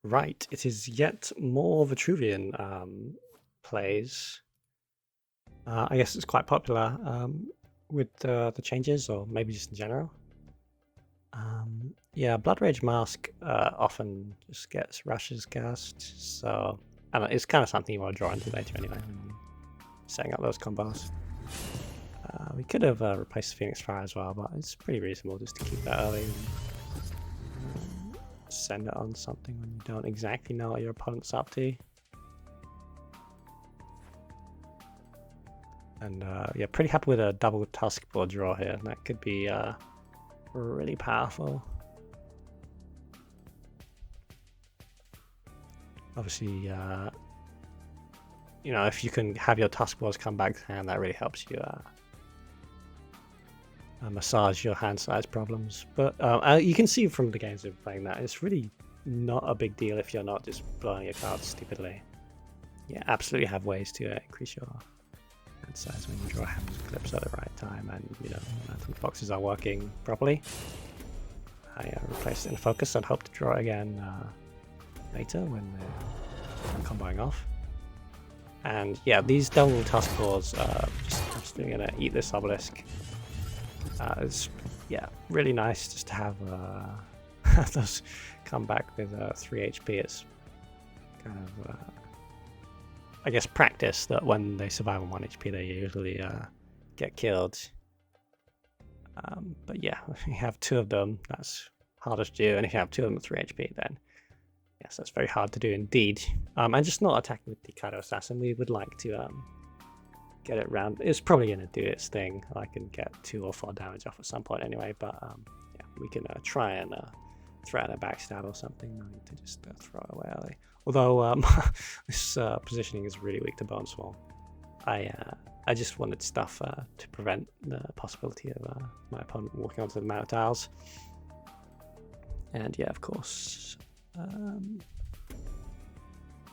Right, it is yet more Vitruvian plays. I guess it's quite popular with the changes, or maybe just in general. Yeah, Blood Rage Mask often just gets rushes cast, so I don't know, it's kind of something you want to draw into later anyway when you're setting up those combos. We could have replaced Phoenix Fire as well, but it's pretty reasonable just to keep that early and send it on something when you don't exactly know what your opponent's up to. And yeah, pretty happy with a double Tusk board draw here. That could be really powerful. Obviously, you know, if you can have your Tusk boards come back to hand, that really helps you massage your hand size problems. But you can see from the games of playing that, it's really not a big deal if you're not just blowing your cards stupidly. Yeah, absolutely have ways to increase your hand size when you draw hand clips at the right time, and you know, the boxes are working properly. I replaced it in focus and hope to draw again later when they're comboing off. And yeah, these double Tusk boards are just absolutely gonna eat this obelisk. It's yeah, really nice just to have those come back with 3 HP. It's kind of I guess practice that when they survive on 1 HP they usually get killed. But yeah, if you have 2 of them, that's hardest to do, and if you have 2 of them at 3 HP, then yes, that's very hard to do indeed. And just not attacking with the Kaido Assassin, we would like to get it round. It's probably going to do its thing. I can get 2 or 4 damage off at some point anyway, but yeah, we can try and throw out a backstab or something. No need to just throw it away early. Although this positioning is really weak to Bone Swarm. I just wanted stuff to prevent the possibility of my opponent walking onto the Mount Tiles. And yeah, of course,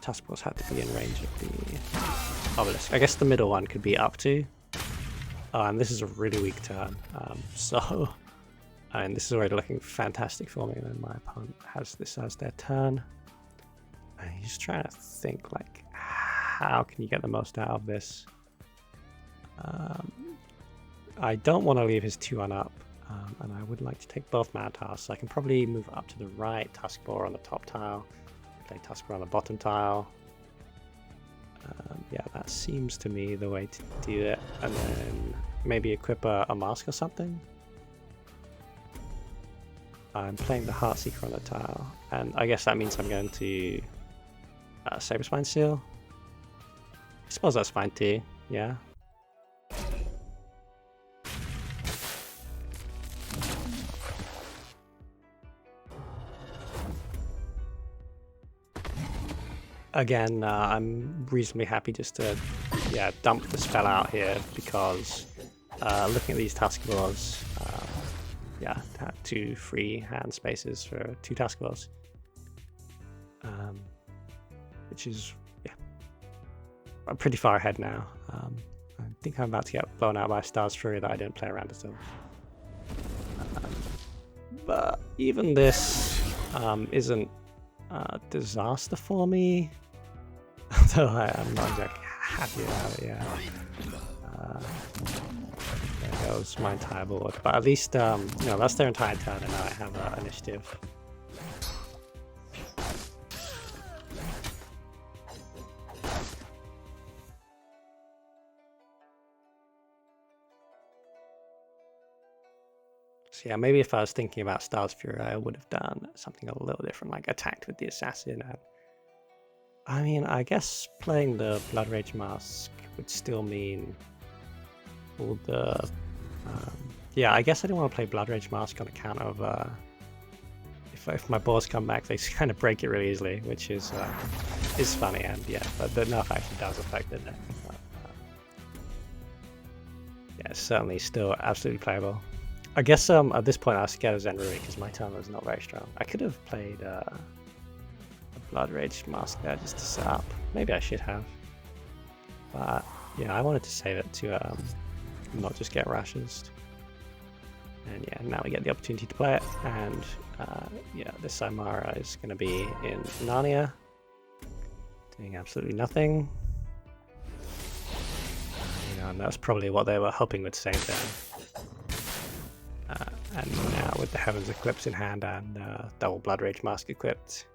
Tusk Boards had to be in range of the obelisk. I guess the middle one could be up to. And this is a really weak turn. So, and this is already looking fantastic for me. And then my opponent has this as their turn. And he's trying to think, like, how can you get the most out of this? I don't want to leave his 2-1 up, and I would like to take both Mount Tiles, so I can probably move up to the right, Tusk Boar on the top tile, play Tusk Boar on the bottom tile. Yeah, that seems to me the way to do it, and then maybe equip a mask or something. I'm playing the Heartseeker on the tile, and I guess that means I'm going to Saberspine Seal. I suppose that's fine too, yeah. Again, I'm reasonably happy just to dump the spell out here, because looking at these Tusk Boars, to have 2 free hand spaces for 2 Tusk Boars, which is I'm pretty far ahead now. I think I'm about to get blown out by Star's Fury that I didn't play around at all. But even this isn't a disaster for me, although I'm not exactly happy about it. Yeah, there goes my entire board. But at least you know, that's their entire turn, and now I have initiative. So yeah, maybe if I was thinking about Star's Fury, I would have done something a little different, like attacked with the Assassin. And I mean, I guess playing the Blood Rage Mask would still mean all the... yeah, I guess I didn't want to play Blood Rage Mask on account of... if my boars come back, they kind of break it really easily, which is funny, and yeah, but the nerf actually does affect it. But, yeah, it's certainly still absolutely playable. I guess at this point I was scared of Zenrui because my turn was not very strong. I could have played a Blood Rage Mask there just to set up. Maybe I should have. But yeah, I wanted to save it to not just get rushes. And yeah, now we get the opportunity to play it. And yeah, this Samara is going to be in Narnia, doing absolutely nothing. You know, and that's probably what they were hoping would save them. And now with the Heaven's Eclipse in hand and double Blood Rage Mask equipped,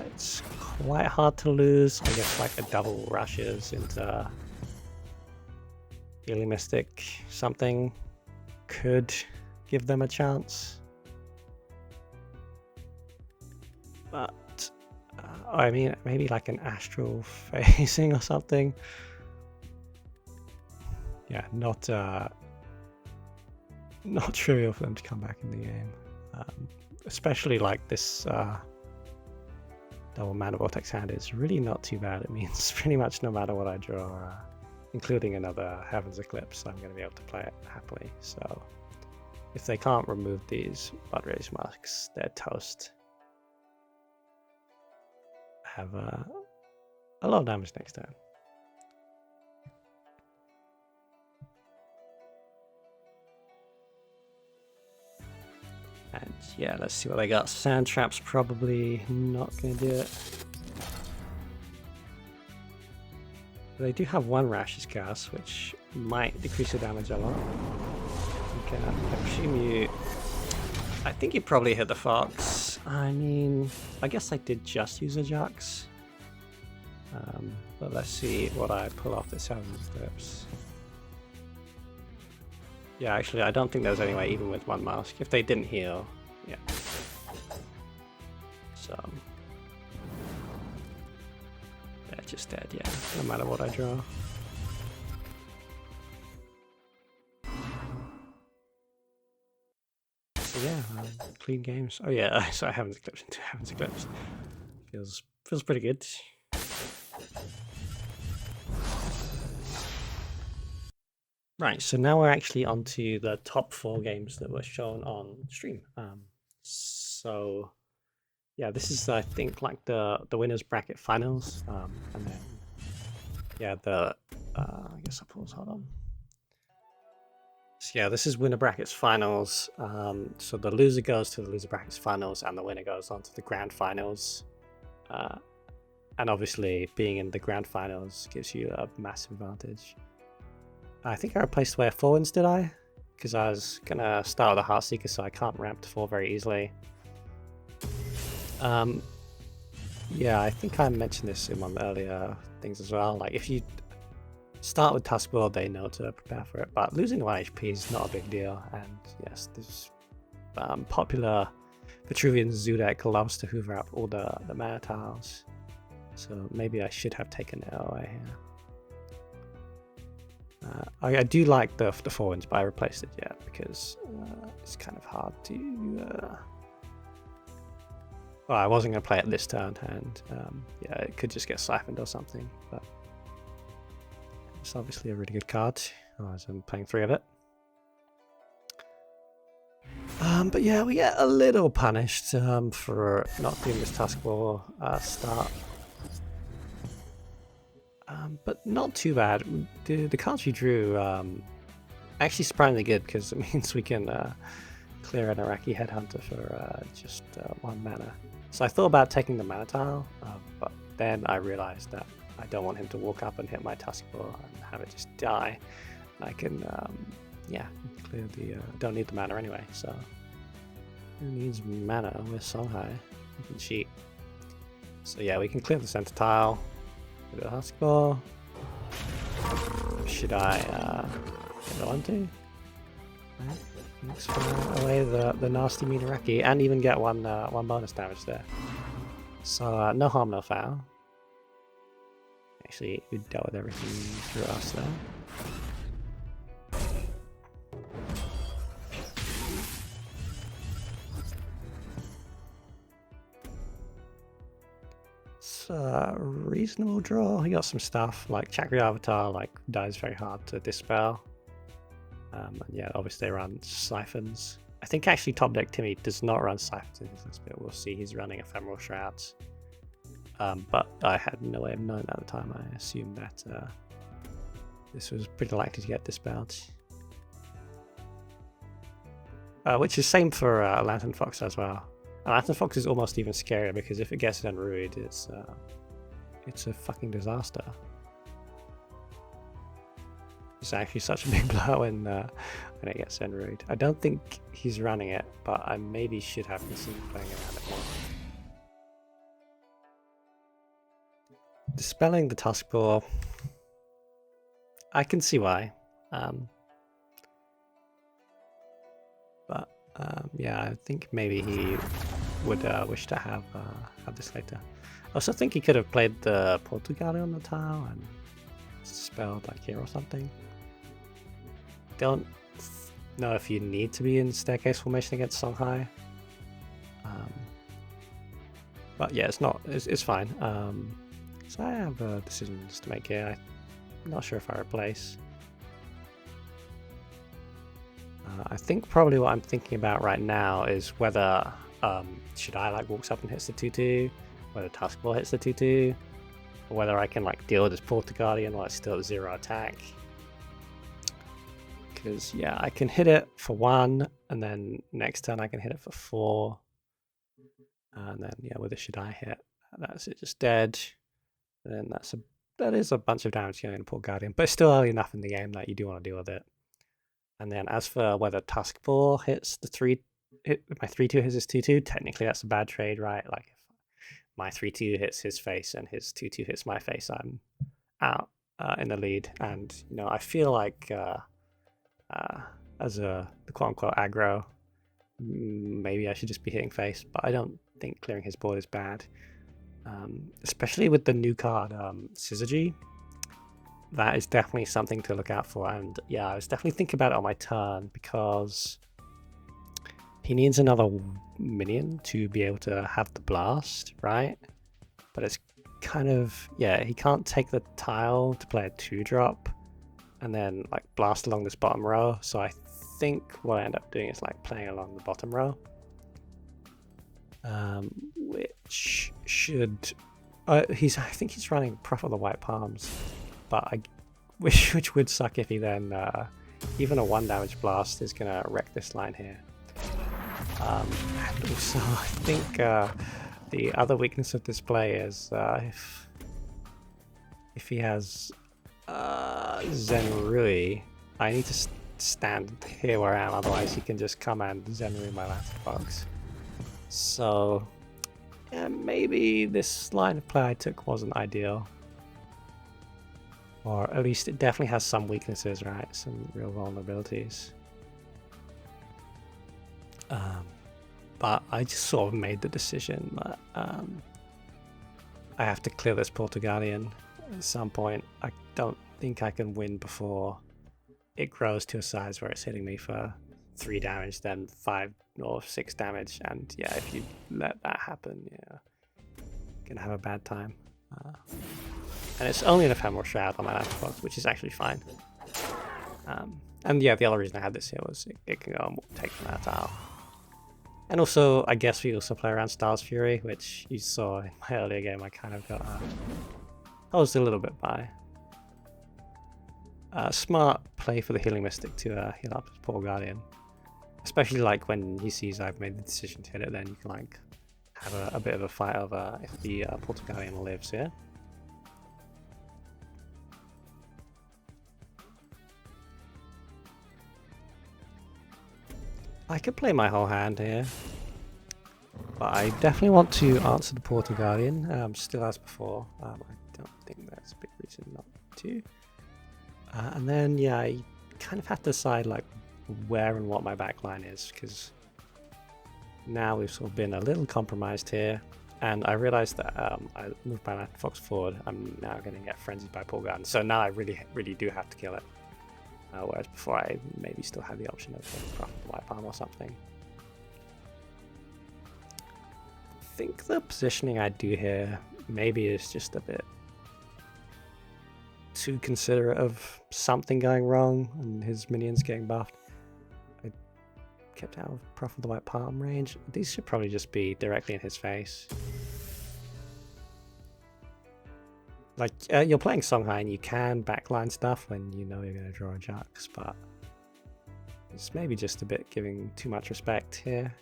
it's quite hard to lose. I guess like a double rushes into Healing Mystic something could give them a chance. But I mean, maybe like an Astral Phasing or something. Yeah, not trivial for them to come back in the game, especially like this double Mana Vortex hand is really not too bad. It means pretty much no matter what I draw, including another Heaven's Eclipse, I'm going to be able to play it happily. So if they can't remove these Blood Rage Masks, they're toast. Have a lot of damage next turn. And yeah, let's see what they got. Sand Trap's probably not going to do it. They do have one Rash's Cast, which might decrease the damage a lot. Okay, I assume you... I think you probably hit the Fox. I mean, I guess I did just use a Jax. But let's see what I pull off this Heaven's Eclipse. Yeah, actually, I don't think there's any way, even with one mask. If they didn't heal, yeah. So, they're just dead, yeah, no matter what I draw. So yeah, clean games. Oh yeah, so I Heaven's Eclipse into Heaven's Eclipse. Feels pretty good. Right, so now we're actually on to the top 4 games that were shown on stream. So yeah, this is I think like the winners bracket finals, and then yeah, I guess I'll pause. Hold on. So yeah, this is winner brackets finals. So the loser goes to the loser brackets finals, and the winner goes on to the grand finals. And obviously, being in the grand finals gives you a massive advantage. I think I replaced Way of Forwards, did I? Because I was going to start with a Heartseeker, so I can't ramp to 4 very easily. Yeah, I think I mentioned this in one of the earlier things as well. Like, if you start with Tuskboard, they know to prepare for it. But losing 1 HP is not a big deal. And yes, this popular Vitruvian Zoo deck loves to hoover up all the mana tiles. So maybe I should have taken it away here. I do like the forwards, but I replaced it, yeah, because it's kind of hard to... Well, I wasn't going to play it this turn, and yeah, it could just get siphoned or something, but it's obviously a really good card, as I'm playing 3 of it. But yeah, we get a little punished for not doing this Tuskball start. But not too bad. The cards we drew actually surprisingly good, because it means we can clear an Iraqi Headhunter for just 1 mana. So I thought about taking the mana tile, but then I realized that I don't want him to walk up and hit my Tuskball and have it just die. I can, yeah, clear the... don't need the mana anyway, so... Who needs mana with Spellhai? We can cheat. So yeah, we can clear the center tile. With a Tuskball. Should I get on to? Let's fire away the nasty Minaraki and even get one bonus damage there. So no harm, no foul. Actually, we dealt with everything through us there. Reasonable draw. He got some stuff like Chakra Avatar, like dies very hard to dispel. And yeah, obviously they run Siphons. I think actually top deck Timmy does not run Siphons in this bit. We'll see. He's running Ephemeral Shrouds. But I had no way of knowing at the time. I assumed that this was pretty likely to get dispelled. which is same for Lantern Fox as well. And Lantern Fox is almost even scarier because if it gets Zenrued, it's a fucking disaster. It's actually such a big blow when it gets Zenrued. I don't think he's running it, but I maybe should have considered playing around it more. Dispelling the Tusk Ball, I can see why. Yeah, I think maybe he would wish to have this later. I also think he could have played the Portugal on the tile and spelled like here or something. Don't know if you need to be in staircase formation against Spellhai. But yeah, it's fine. So I have decisions to make here. I'm not sure if I replace. I think probably what I'm thinking about right now is whether should I like walks up and hits the 2/2, whether Tusk Ball hits the 2/2, or whether I can like deal with this Portuguardian while it's still at 0 attack. Because yeah, I can hit it for 1, and then next turn I can hit it for 4, and then yeah, with a should I hit, that's it, just dead. And then that is a bunch of damage going to Portuguardian, but it's still early enough in the game that you do want to deal with it. And then as for whether Tusk Ball hits the my 3/2 hits his 2/2, technically that's a bad trade, right? Like if my 3/2 hits his face and his 2/2 hits my face, I'm out in the lead. And you know, I feel like as the quote-unquote aggro, maybe I should just be hitting face, but I don't think clearing his board is bad. Especially with the new card, Syzygy. That is definitely something to look out for. And yeah, I was definitely thinking about it on my turn because he needs another minion to be able to have the blast, right? But it's kind of, yeah, he can't take the tile to play a 2-drop and then like blast along this bottom row. So I think what I end up doing is like playing along the bottom row. Which should, I think he's running Prophet of the White Palms. But which would suck if he then even a 1 damage blast is gonna wreck this line here. And also I think the other weakness of this play is if he has Zenrui, I need to stand here where I am, otherwise he can just come and Zenrui my Lantern Fox. So yeah, maybe this line of play I took wasn't ideal. Or at least it definitely has some weaknesses, right? Some real vulnerabilities. But I just sort of made the decision that I have to clear this Portuguardian at some point. I don't think I can win before it grows to a size where it's hitting me for 3 damage, then 5 or 6 damage. And yeah, if you let that happen, yeah, you're gonna have a bad time. And it's only an Ephemeral Shroud on my Lantern Fox, which is actually fine. And yeah, the other reason I had this here was it can go and take from that tile. And also, I guess we also play around Star's Fury, which you saw in my earlier game. I kind of got I was a little bit by. Smart play for the Healing Mystic to heal up his Portuguardian. Especially like when he sees I've made the decision to hit it, then you can like have a bit of a fight over if the Portuguardian lives here. I could play my whole hand here, but I definitely want to answer the Portuguardian, still as before. I don't think that's a big reason not to. And then, yeah, I kind of have to decide like where and what my backline is, because now we've sort of been a little compromised here, and I realized that I moved my Lantern Fox forward. I'm now going to get frenzied by Portuguardian, so now I really do have to kill it. Whereas before I maybe still had the option of Prophet of the White Palm or something. I think the positioning I do here maybe is just a bit too considerate of something going wrong and his minions getting buffed. I kept out of Prophet of the White Palm range. These should probably just be directly in his face. Like, you're playing Spellhai and you can backline stuff when you know you're going to draw a Jux, but It's maybe just a bit giving too much respect here.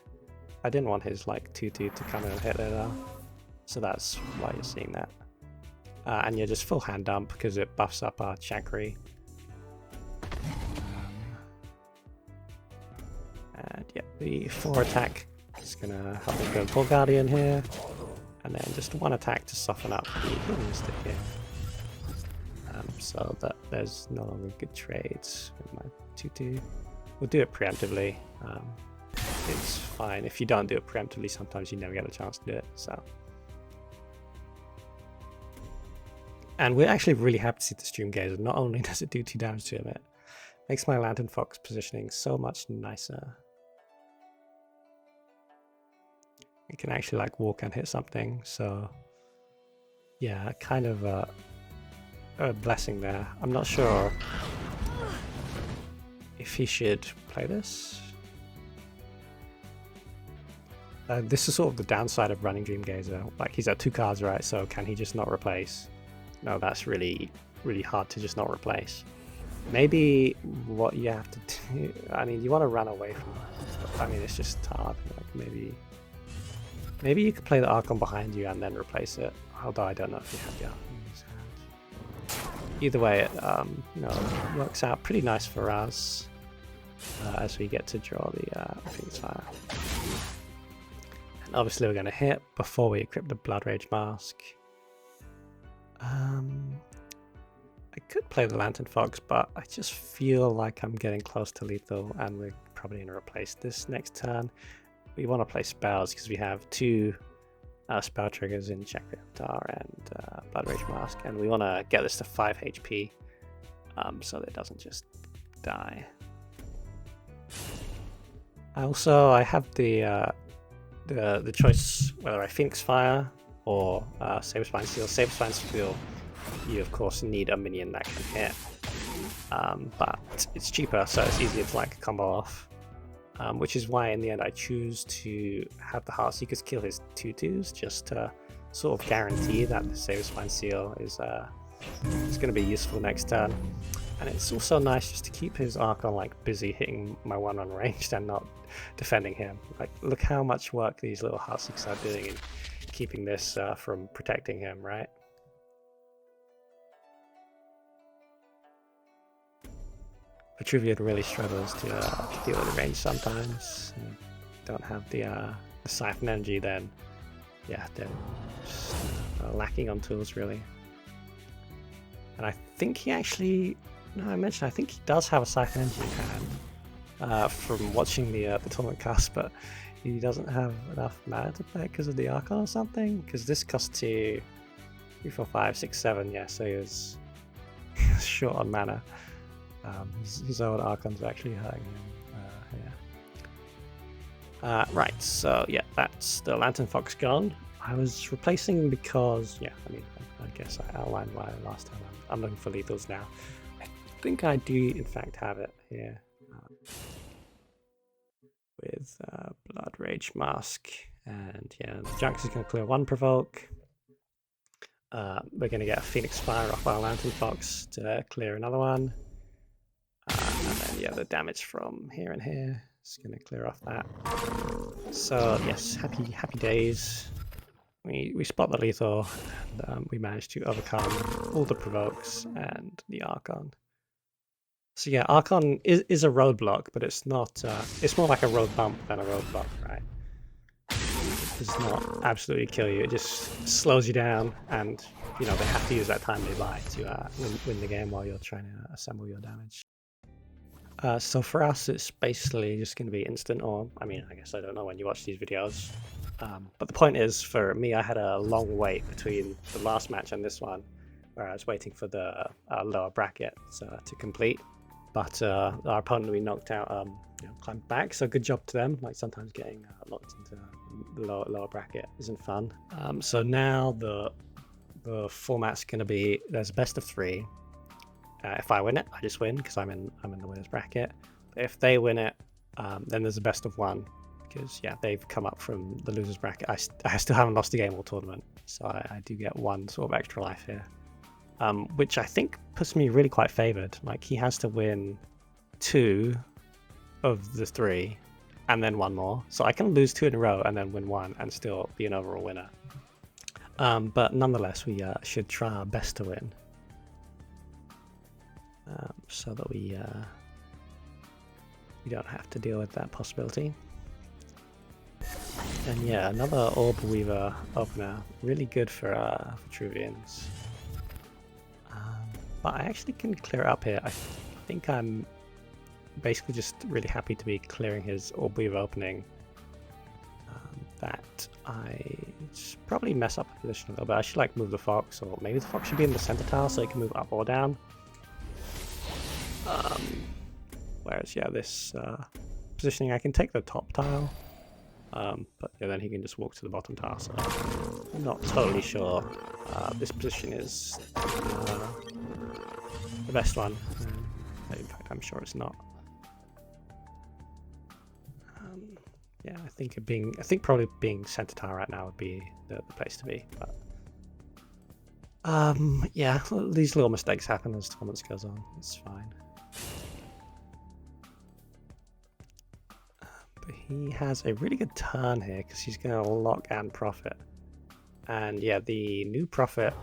I didn't want his like 2-2 to come in and hit there though. So that's why you're seeing that. And you're just full hand dump because it buffs up our Chakri. And yeah, the 4 attack is going to help us go Bull Guardian here. And then just 1 attack to soften up the healing stick here. So that there's no longer good trades with my 2-2. We'll do it preemptively. It's fine. If you don't do it preemptively, sometimes you never get a chance to do it. So. And we're actually really happy to see the Stream Gazer. Not only does it do 2 damage to him, it makes my Lantern Fox positioning so much nicer. It can actually like walk and hit something. So yeah, kind of a blessing there. I'm not sure if he should play this. This is sort of the downside of running Dream Gazer. Like he's at 2 cards, right? So can he just not replace? No, that's really hard to just not replace. Maybe what you have to do, I mean, you want to run away from it. I mean, it's just hard. Like maybe you could play the Archon behind you and then replace it. Although I don't know if you have the Archon in his hand. Either way, it you know, works out pretty nice for us as we get to draw the Phoenix Fire. And obviously we're going to hit before we equip the Blood Rage Mask. I could play the Lantern Fox, but I just feel like I'm getting close to lethal and we're probably going to replace this next turn. We want to play spells because we have 2 spell triggers in Chakri Avatar and Blood Rage Mask, and we want to get this to 5 HP so that it doesn't just die. I have the choice whether I Phoenix Fire or Saber Spine Steel. Saber Spine Steel, you of course need a minion that can hit, but it's cheaper, so it's easier to like combo off. Which is why in the end I choose to have the Heartseekers kill his 2/2s just to sort of guarantee that the Saber Spine Seal is going to be useful next turn. And it's also nice just to keep his Archon like busy hitting my 1-on ranged and not defending him. Like, look how much work these little Heartseekers are doing in keeping this from protecting him, right? Vitruvian really struggles to deal with the range sometimes. And don't have the Siphon Energy, then yeah, they're just lacking on tools really. And I think he actually, I think he does have a Siphon Energy in hand from watching the tournament cast, but he doesn't have enough mana to play because of the Archon or something. Because this costs 2, 3, 4, 5, 6, 7. Yeah, so he was short on mana. His own Archons are actually hurting him. Right, so yeah, that's the Lantern Fox gone. I was replacing because, yeah, I mean, I guess I outlined why last time. I'm looking for lethals now. I think I do, in fact, have it here with Blood Rage Mask. And yeah, the Jax is going to clear 1 provoke. We're going to get a Phoenix Fire off our Lantern Fox to clear another one. And then yeah, the damage from here and here is going to clear off that. So yes, happy days. We spot the lethal, and we managed to overcome all the provokes and the Archon. So yeah, Archon is a roadblock, but it's not. It's more like a road bump than a roadblock, right? It does not absolutely kill you. It just slows you down, and you know they have to use that time they buy to win the game while you're trying to assemble your damage. So for us, it's basically just going to be instant orb. I mean, I guess I don't know when you watch these videos. But the point is, for me, I had a long wait between the last match and this one, where I was waiting for the lower bracket to complete. But our opponent we knocked out climbed back, so good job to them. Like sometimes getting locked into the lower bracket isn't fun. So now the format's going to be, there's a best of 3. If I win it, I just win because I'm in the winners bracket. But if they win it, then there's a best of 1 because yeah, they've come up from the losers bracket. I still haven't lost a game all tournament, so I do get 1 sort of extra life here, which I think puts me really quite favoured. Like he has to win 2 of the 3 and then 1 more. So I can lose 2 in a row and then win 1 and still be an overall winner. But nonetheless, we should try our best to win. So that we don't have to deal with that possibility. And yeah, another Orb Weaver opener, really good for Vitruvians. But I actually can clear it up here. I think I'm basically just really happy to be clearing his Orb Weaver opening. That I just probably mess up the position a little bit. I should like move the Fox, or maybe the Fox should be in the center tile so it can move up or down. Whereas yeah, this positioning, I can take the top tile. But yeah, then he can just walk to the bottom tile, so I'm not totally sure this position is the best one. In fact, I'm sure it's not. Yeah, I think probably being center tile right now would be the place to be. But yeah, these little mistakes happen as tournaments goes on. It's fine. But he has a really good turn here because he's going to lock and profit. And yeah, the new profit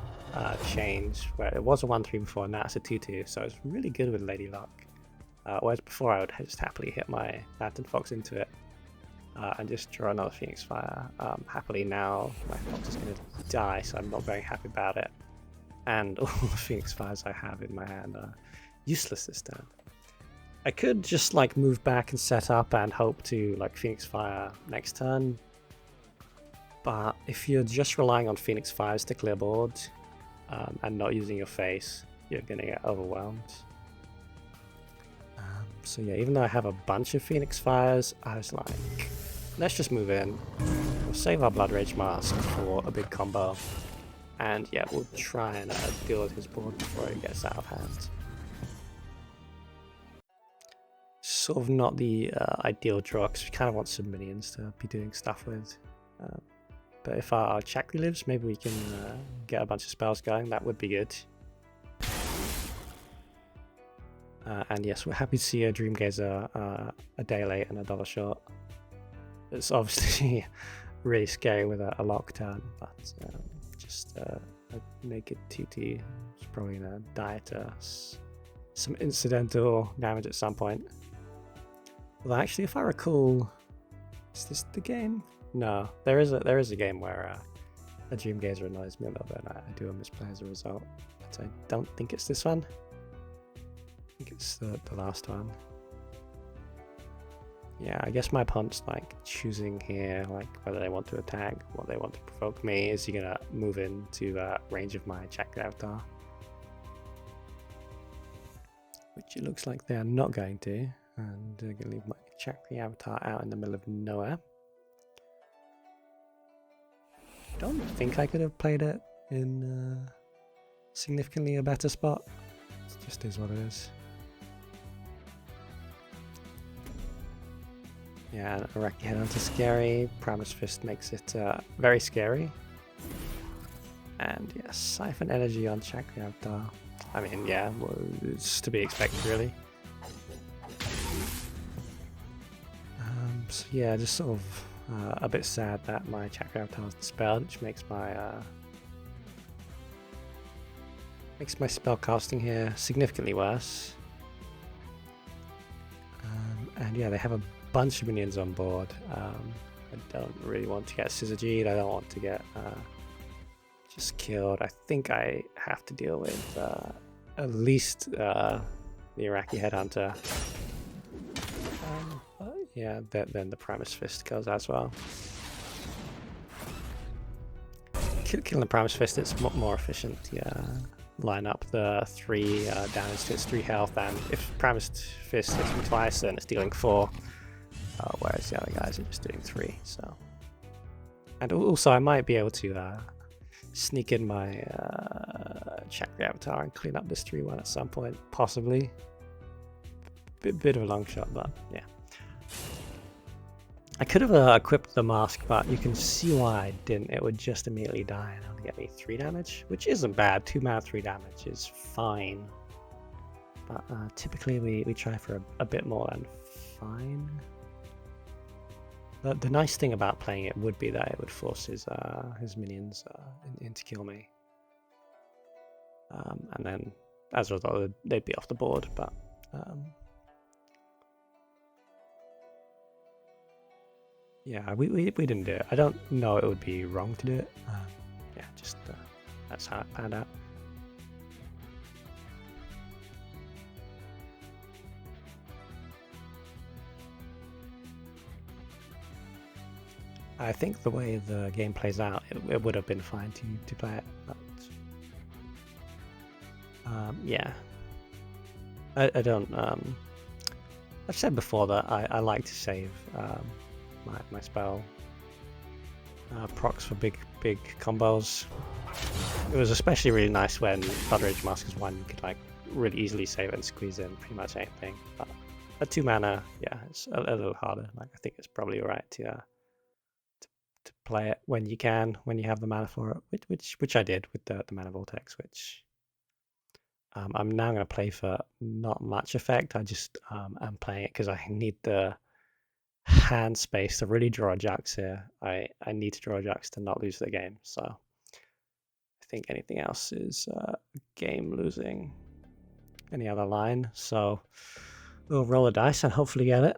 change where it was a 1-3 before, and now it's a 2-2, so it's really good with Lady Luck. Whereas before I would just happily hit my Lantern Fox into it and just draw another Phoenix Fire. Happily now my Fox is going to die, so I'm not very happy about it. And all the Phoenix Fires I have in my hand are useless this turn. I could just like move back and set up and hope to like Phoenix Fire next turn. But if you're just relying on Phoenix Fires to clear board and not using your face, you're going to get overwhelmed. So yeah, even though I have a bunch of Phoenix Fires, I was like, let's just move in. We'll save our Blood Rage Mask for a big combo. And yeah, we'll try and deal with his board before it gets out of hand. Sort of not the ideal draw, because we kind of want some minions to be doing stuff with. But if our Chakri lives, maybe we can get a bunch of spells going. That would be good. And yes, we're happy to see a Dream Gazer a day late and a dollar short. It's obviously really scary with a lock turn, but just a naked 2-2 is probably going to die to some incidental damage at some point. Well, actually, if I recall, is this the game? No, there is a game where a Dream Gazer annoys me a little bit, and I do a misplay as a result. But I don't think it's this one. I think it's the last one. Yeah, I guess my opponent's like choosing here, like whether they want to attack, what they want to provoke me. Is he gonna move into range of my Chakra Avatar? Which it looks like they're not going to, and they're gonna leave my Chakra Avatar out in the middle of nowhere. I don't think I could have played it in significantly a better spot. It just is what it is. Yeah, Iraqi Headhunter scary. Primus Fist makes it very scary. And yeah, Siphon Energy on Chakra Avatar. I mean, yeah, well, it's to be expected, really. So yeah, just sort of a bit sad that my Chakra Avatar is dispelled, which makes my spell casting here significantly worse. And yeah, they have a bunch of minions on board. I don't really want to get Scissor G'd, I don't want to get just killed. I think I have to deal with at least the Iraqi Headhunter. Yeah, then the Primus Fist goes as well. Killing the Primus Fist, it's more efficient. Yeah, line up the 3 damage to its 3 health, and if Primus Fist hits me twice, then it's dealing 4. Whereas the other guys are just doing 3. So, and also I might be able to sneak in my Chakra Avatar and clean up this 3-1 at some point, possibly. Bit of a long shot, but yeah. I could have equipped the mask, but you can see why I didn't. It would just immediately die and only get me 3 damage, which isn't bad. 2 mana, 3 damage is fine. But typically we try for a bit more than fine. The nice thing about playing it would be that it would force his minions in to kill me. And then, as a result, they'd be off the board, but... yeah, we didn't do it. I don't know it would be wrong to do it. Yeah, just that's how it panned out. I think the way the game plays out, it would have been fine to play it, but yeah, I don't. I've said before that I like to save my spell procs for big combos. It was especially really nice when Blood Rage Mask is one you could like really easily save it and squeeze in pretty much anything. But at 2 mana, yeah, it's a little harder. Like I think it's probably alright to play it when you can, when you have the mana for it, which I did with the mana vortex, which I'm now going to play for not much effect. I just am playing it because I need the hand space to really draw a Jax here. I need to draw a Jax to not lose the game, so I think anything else is game losing. Any other line, so we'll roll a dice and hopefully get it.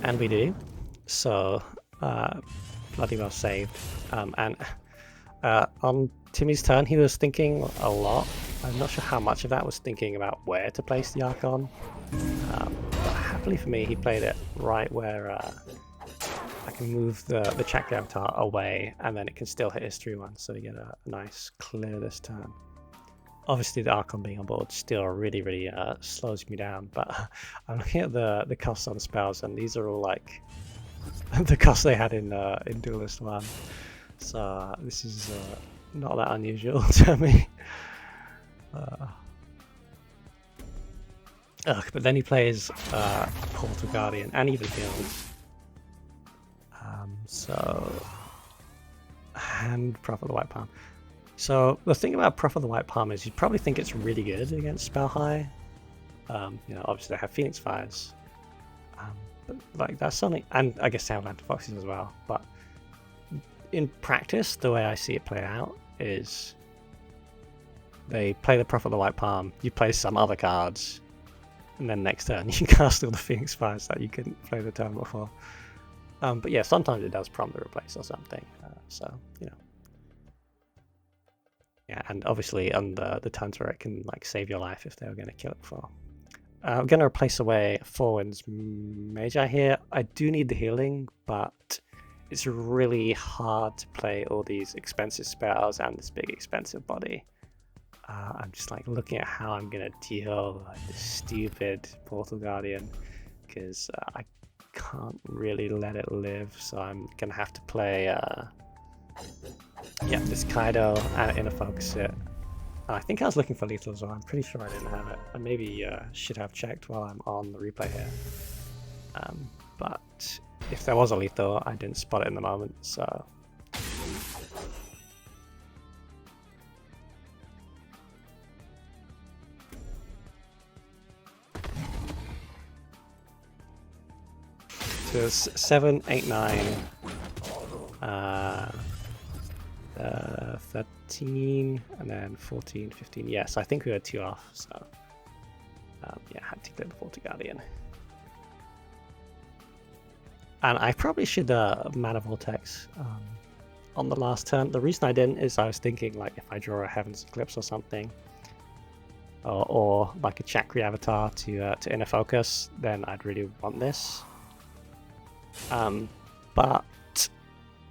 And we do, so bloody well saved. And on Timmy's turn, he was thinking a lot. I'm not sure how much of that was thinking about where to place the Archon. But happily for me, he played it right where I can move the Chakra Avatar away, and then it can still hit his 3/1, so you get a nice clear this turn. Obviously, the Archon being on board still really slows me down, but I'm looking at the costs on the spells, and these are all like the costs they had in Duelist 1. So this is not that unusual to me. But then he plays Portal Guardian and even heals. And Prophet of the White Palm. So the thing about Prophet of the White Palm is you probably think it's really good against Spellhai. You know, obviously they have Phoenix Fires. But like that's something, and I guess Soundland Foxes as well. But in practice, the way I see it play out is they play the Prophet of the White Palm, you play some other cards, and then next turn you cast all the Phoenix Fires that you couldn't play the turn before. But yeah, sometimes it does prompt the replace or something. So, you know. Yeah, and obviously on the turns where it can like save your life if they were going to kill it before. I'm going to replace away Forward's Magi here. I do need the healing, but it's really hard to play all these expensive spells and this big expensive body. I'm just like looking at how I'm going to deal like this stupid Portal Guardian, because I can't really let it live, so I'm going to have to play yeah, this Kaido and Inner Focus it. I think I was looking for lethal as well. I'm pretty sure I didn't have it. I maybe should have checked while I'm on the replay here. But if there was a lethal, I didn't spot it in the moment, so... So it's 7, 8, 9... 13, and then 14, 15. Yes, I think we were 2 off, so yeah, I had to clear the Portal Guardian. And I probably should Mana Vortex on the last turn. The reason I didn't is I was thinking like if I draw a Heaven's Eclipse or something, or like a Chakra Avatar to Inner Focus, then I'd really want this. But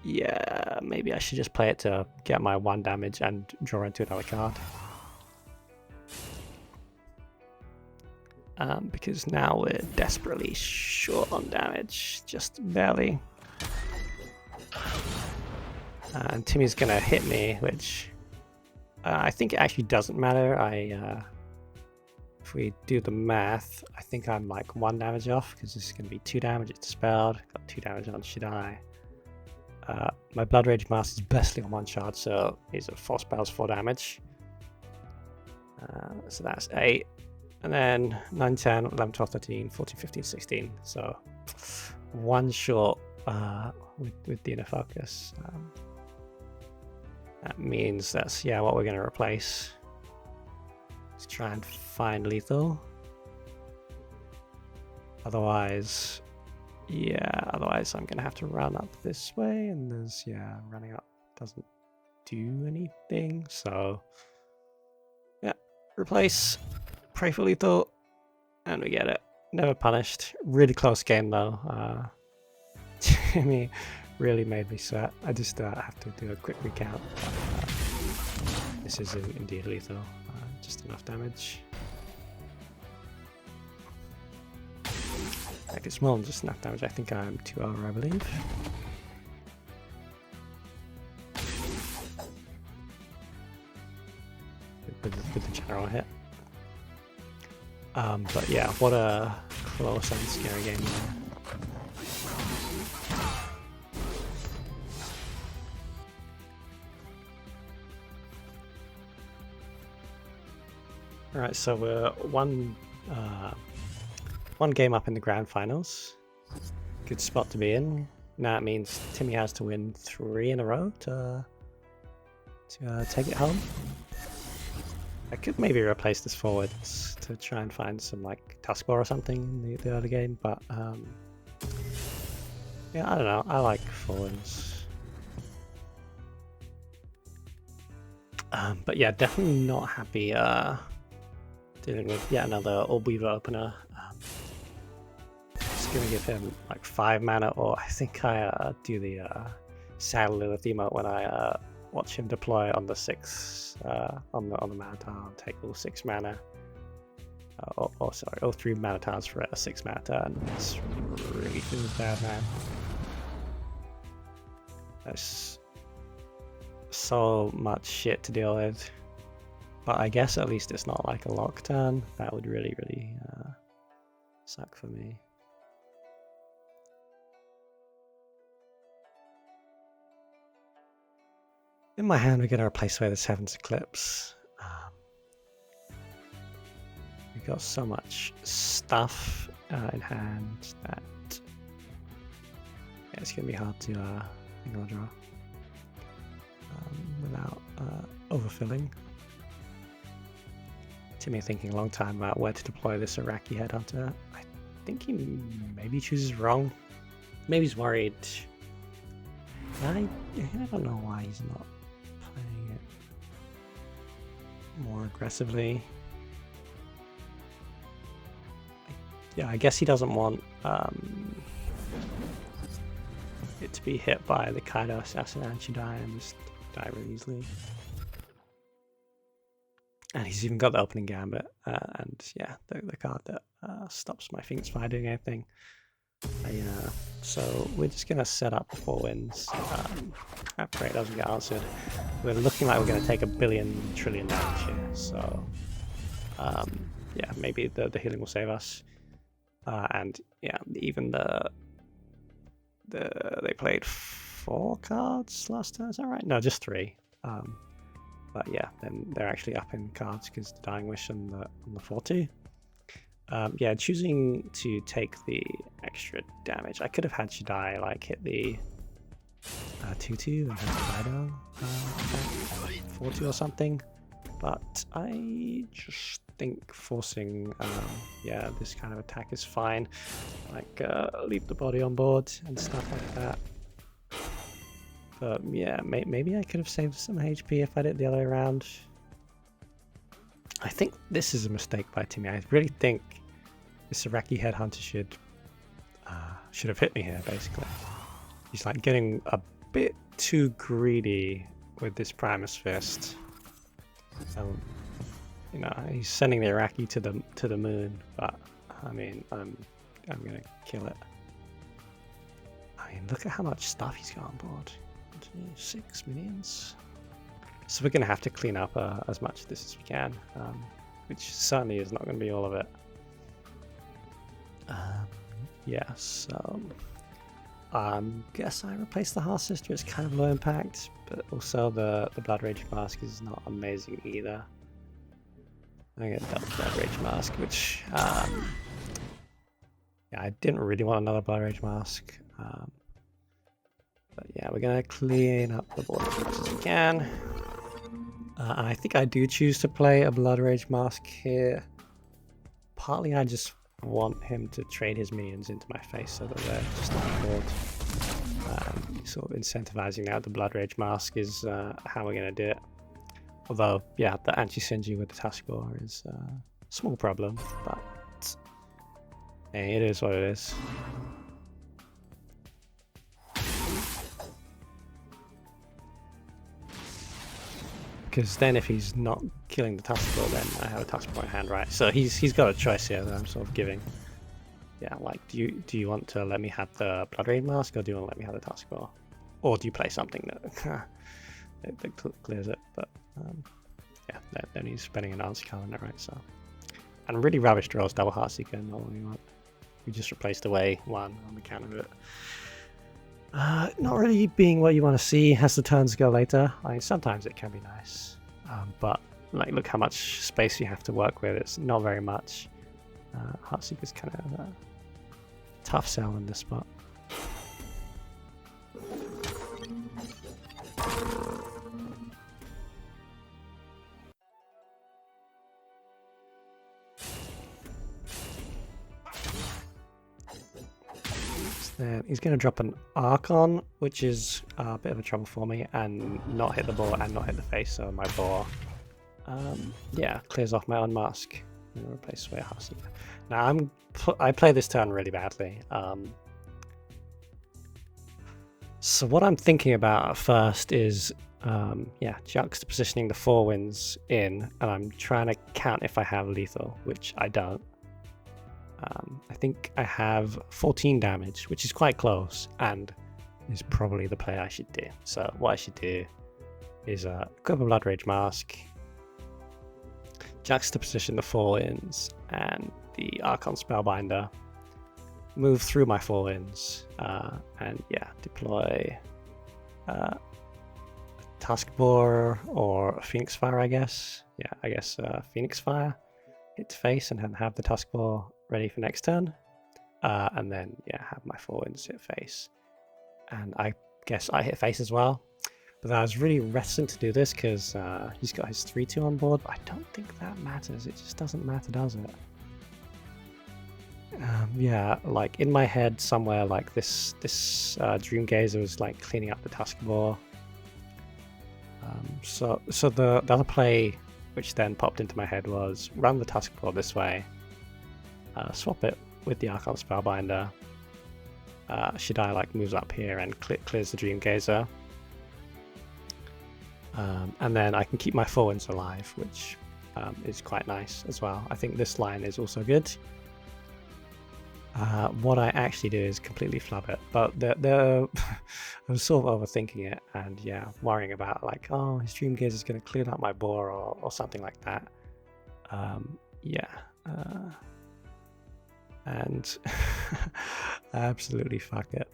yeah, maybe I should just play it to get my 1 damage and draw into another card. Because now we're desperately short on damage, just barely. And Timmy's gonna hit me, which I think it actually doesn't matter. If we do the math, I think I'm like 1 damage off, because this is gonna be 2 damage. It's dispelled. Got 2 damage on Shidai. My Blood Rage Mask is bestly on 1 shot, so these are 4 spells, 4 damage. So that's 8. And then 9, 10, 11, 12, 13, 14, 15, 16. So 1 short with the inner focus. That means that's, yeah, what we're going to replace. Let's try and find lethal. Otherwise, yeah, otherwise I'm going to have to run up this way. And there's, yeah, running up doesn't do anything. So, yeah, replace. Pray for lethal, and we get it. Never punished. Really close game though. Jimmy really made me sweat. I just have to do a quick recount. This is indeed lethal. Just enough damage. Like it's more than just enough damage. I think I'm 2 over, I believe. With the general hit. But yeah, what a close and scary game there. Alright, so we're one game up in the grand finals. Good spot to be in. Now it means Timmy has to win 3 in a row to take it home. I could maybe replace this forwards to try and find some like taskbar or something in the early game, but yeah, I don't know. I like forwards. But yeah, definitely not happy dealing with yet another Orb Weaver opener. Just gonna give him like 5 mana, or I think I do the Saddle Lilith emote when I watch him deploy on the 6 on the mana tile, take all 6 mana. Sorry, all 3 mana tiles for a 6 mana turn. It's really feels bad, man. There's so much shit to deal with. But I guess at least it's not like a lock turn. That would really, really suck for me. In my hand, we're going to replace away this Heaven's Eclipse. We've got so much stuff in hand that yeah, it's going to be hard to draw without overfilling. Timmy thinking a long time about where to deploy this Iraqi Headhunter. I think he maybe chooses wrong. Maybe he's worried. I don't know why he's not playing it more aggressively. Yeah, I guess he doesn't want it to be hit by the Kaido Assassin and she die and just die really easily. And he's even got the opening gambit, and yeah, the card that stops my Phoenix Fire doing anything. So we're just gonna set up 4 wins. That prayer doesn't get answered. We're looking like we're gonna take 1 billion trillion damage here. So yeah, maybe the healing will save us. And yeah, even they played 4 cards last turn. Is that right? No, just 3. But yeah, then they're actually up in cards because the Dying Wish on the 4-2. Yeah, choosing to take the extra damage. I could have had Shaddai like hit the 2-2 and have Kaido 4-2 or something. But I just think forcing yeah, this kind of attack is fine. Like leave the body on board and stuff like that. But yeah, maybe I could have saved some HP if I did it the other way around. I think this is a mistake by Timmy. I really think this Iraqi Headhunter should have hit me here, basically. He's like getting a bit too greedy with this Primus Fist. You know, he's sending the Iraqi to the moon, but I mean, I'm gonna kill it. I mean, look at how much stuff he's got on board. 6 minions. So we're going to have to clean up as much of this as we can, which certainly is not going to be all of it. Yeah, so guess I replaced the Hearth Sister. It's kind of low impact, but also the Blood Rage Mask is not amazing either. I get double Blood Rage Mask, which yeah, I didn't really want another Blood Rage Mask. But yeah, we're gonna clean up the board as much as we can. I think I do choose to play a Blood Rage Mask here. Partly I just want him to trade his minions into my face so that they're just not bored. Sort of incentivizing out the Blood Rage Mask is how we're going to do it. Although, yeah, the anti-Sinji with the Taskbar is a small problem, but hey, it is what it is. Because then if he's not killing the Taskbar, then I have a Taskbar in hand, right? So he's got a choice here that I'm sort of giving. Yeah, like, do you want to let me have the Blood Rage Mask, or do you want to let me have the Taskbar? Or do you play something that, that clears it? But yeah, then he's spending an answer card on it, right? So, and really Ravish draws double Heartseeker, not what we want. We just replaced away one on the count of it. Not really being what you want to see as the turns go later. I mean, sometimes it can be nice, but like, look how much space you have to work with. It's not very much. Heartseeker's kind of a tough sell in this spot. Then he's going to drop an Archon, which is a bit of a trouble for me, and not hit the ball and not hit the face, so my ball yeah, clears off my unmask and replaces with Heartseeker. Now I play this turn really badly. So what I'm thinking about at first is yeah, juxtapositioning the 4 wins in, and I'm trying to count if I have lethal, which I don't. I think I have 14 damage, which is quite close, and is probably the play I should do. So what I should do is equip a Blood Rage Mask, juxtaposition the 4 wins and the Archon Spellbinder, move through my 4 wins, and yeah, deploy a Taskbar or a Phoenix Fire, I guess. Yeah, I guess Phoenix Fire, hit face, and then have the Taskbar ready for next turn, and then yeah, have my 4 wins hit face, and I guess I hit face as well. But I was really reticent to do this because he's got his 3/2 on board, but I don't think that matters. It just doesn't matter, does it? Yeah, like in my head somewhere, like this Dream Gazer was like cleaning up the Taskbar. So the other play which then popped into my head was run the Taskbar this way, swap it with the Archon Spellbinder. Shidai like moves up here and clears the Dream Gazer. And then I can keep my 4 wins alive, which is quite nice as well. I think this line is also good. What I actually do is completely flub it, but I was sort of overthinking it, and yeah, worrying about like, oh, his Dream Gaze is going to clear out my boar or something like that. Yeah, and absolutely fuck it.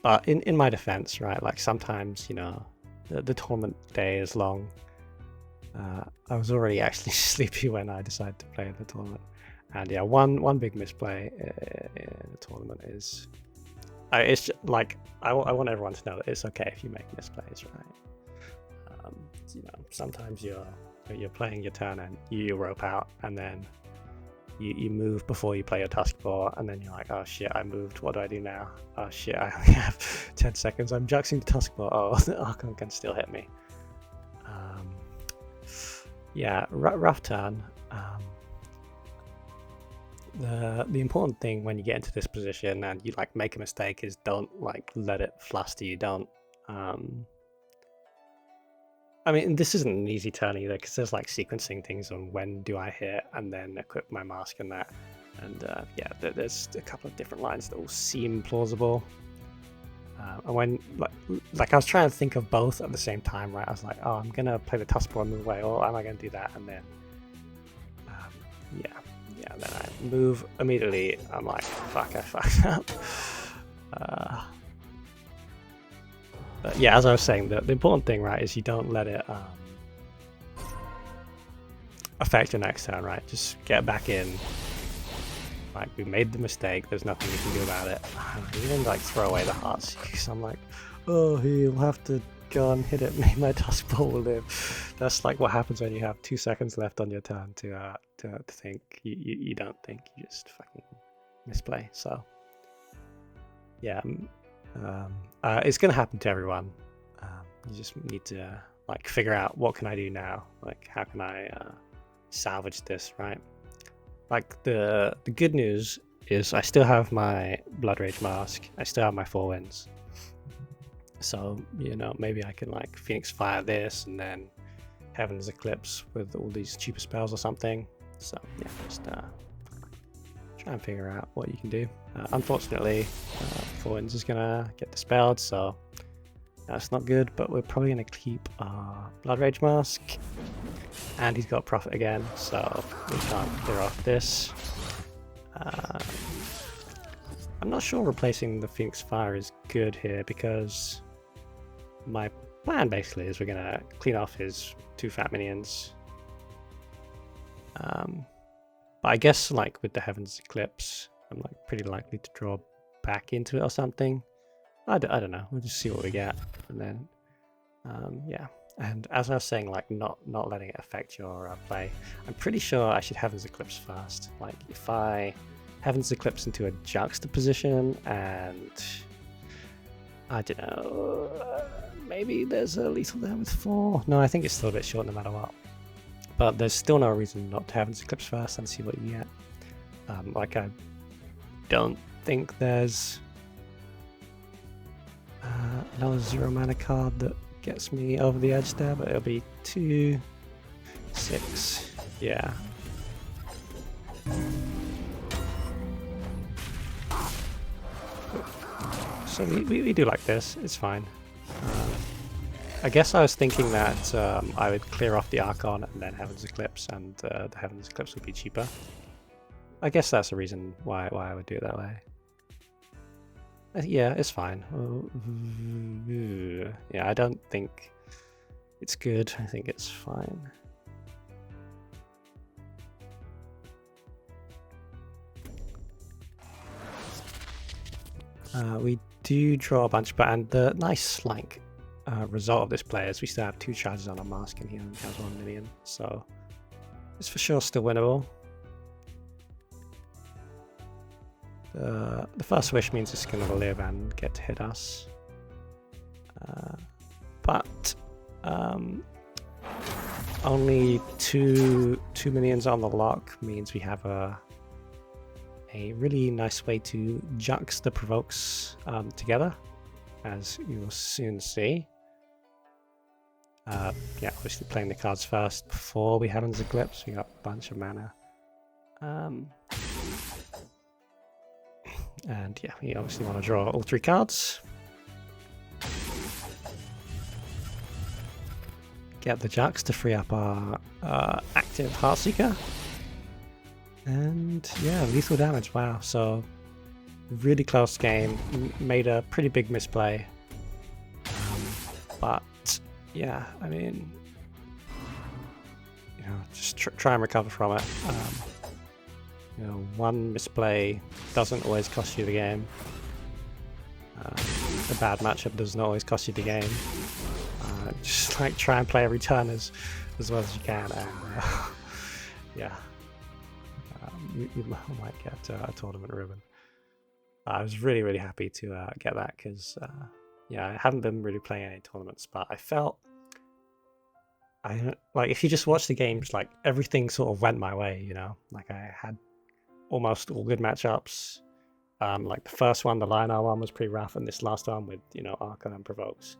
But in my defense, right, like sometimes, you know, the tournament day is long. I was already actually sleepy when I decided to play in the tournament. And yeah, one big misplay in the tournament is, it's just, like, I want everyone to know that it's okay if you make misplays, right? You know, sometimes you're playing your turn and you rope out, and then you move before you play your Taskbar, and then you're like, oh shit, I moved, what do I do now? Oh shit, I only have 10 seconds, I'm juxing the Taskbar, oh, the Archon can still hit me. Yeah, rough turn. The important thing when you get into this position and you like make a mistake is don't like let it fluster you. Don't I mean, this isn't an easy turn either, because there's like sequencing things on when do I hit and then equip my mask and that, and yeah, there's a couple of different lines that all seem plausible, and when like I was trying to think of both at the same time, right? I was like, oh, I'm gonna play the Taskbar and move away, or am I gonna do that? And then yeah, then I move immediately. I'm like, fuck, I fucked up. But yeah, as I was saying, the important thing, right, is you don't let it affect your next turn, right? Just get back in. Like, we made the mistake, there's nothing you can do about it. Even like throw away the hearts, because I'm like, oh, he'll have to go and hit it, maybe my Dusk Ball will live. That's like what happens when you have 2 seconds left on your turn to think. You don't think, you just fucking misplay. So yeah, it's gonna happen to everyone. You just need to like figure out, what can I do now? Like, how can I salvage this, right? Like, the good news is I still have my Blood Rage Mask, I still have my 4 wins. So, you know, maybe I can like Phoenix Fire this and then Heaven's Eclipse with all these cheaper spells or something. So yeah, just try and figure out what you can do. Unfortunately, 4 wins is gonna get dispelled, so that's not good, but we're probably gonna keep our Blood Rage Mask. And he's got Prophet again, so we can't clear off this. I'm not sure replacing the Phoenix Fire is good here, because my plan basically is we're gonna clean off his 2 fat minions. But I guess like with the Heaven's Eclipse, I'm like pretty likely to draw back into it or something. I don't know, we'll just see what we get, and then yeah. And as I was saying, like not letting it affect your play, I'm pretty sure I should Heaven's Eclipse first. Like, if I Heaven's Eclipse into a juxtaposition, and I don't know, maybe there's a lethal there with 4. No, I think it's still a bit short no matter what. But there's still no reason not to Heaven's Eclipse first and see what you get. Like, I don't think there's another 0 mana card that gets me over the edge there, but it'll be 2, 6, yeah. So we do like this, it's fine. I guess I was thinking that I would clear off the Archon and then Heaven's Eclipse, and the Heaven's Eclipse would be cheaper. I guess that's the reason why I would do it that way. Yeah, it's fine. Yeah, I don't think it's good. I think it's fine. We do draw a bunch, but and the nice like result of this play is we still have 2 charges on our mask, and he only has 1 million, so it's for sure still winnable. The first wish means it's going to live and get to hit us, but only two minions on the lock means we have a really nice way to juxtaprovokes together, as you will soon see. Yeah, obviously playing the cards first before we Heaven's Eclipse. We got a bunch of mana. And yeah, we obviously want to draw all 3 cards. Get the Jux to free up our active Heartseeker. And yeah, lethal damage, wow. So really close game, made a pretty big misplay. But yeah, I mean, you know, just try and recover from it. You know, 1 misplay doesn't always cost you the game. A bad matchup doesn't always cost you the game. Just like try and play every turn as well as you can, and yeah, you might get a tournament ribbon. I was really happy to get that, because yeah, I haven't been really playing any tournaments, but I felt like if you just watch the games, like everything sort of went my way, you know, like I had almost all good matchups. Like the first one, the Lionel one, was pretty rough, and this last one with, you know, Archon and Provokes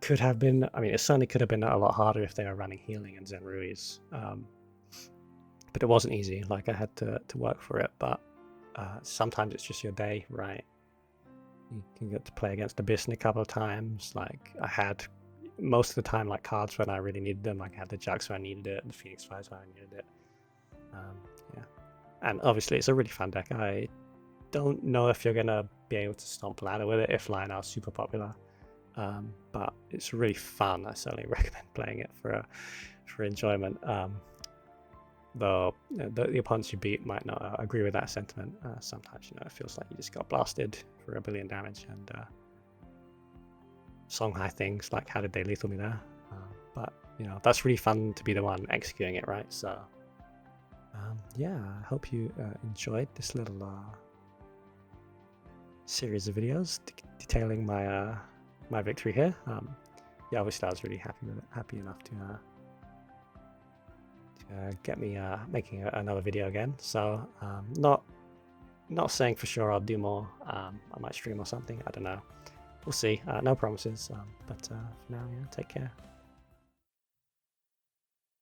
could have been, I mean, it certainly could have been a lot harder if they were running Healing and Zen Ruiz. But it wasn't easy, like I had to work for it, but sometimes it's just your day, right? You can get to play against Abyss a couple of times. Like I had most of the time like cards when I really needed them. Like I had the Jux when I needed it, the Phoenix Fires when I needed it. Yeah, and obviously it's a really fun deck. I don't know if you're gonna be able to stomp ladder with it if Lionel's super popular, but it's really fun. I certainly recommend playing it for enjoyment. though the opponents you beat might not agree with that sentiment. Sometimes, you know, it feels like you just got blasted for 1 billion damage, and Songhai things like, how did they lethal me there? But you know, that's really fun to be the one executing it, right? So yeah, I hope you enjoyed this little series of videos detailing my my victory here. Yeah, obviously I was really happy with it, happy enough to get me making another video again. So not saying for sure I'll do more. I might stream or something, I don't know, we'll see. No promises, but for now, yeah, take care.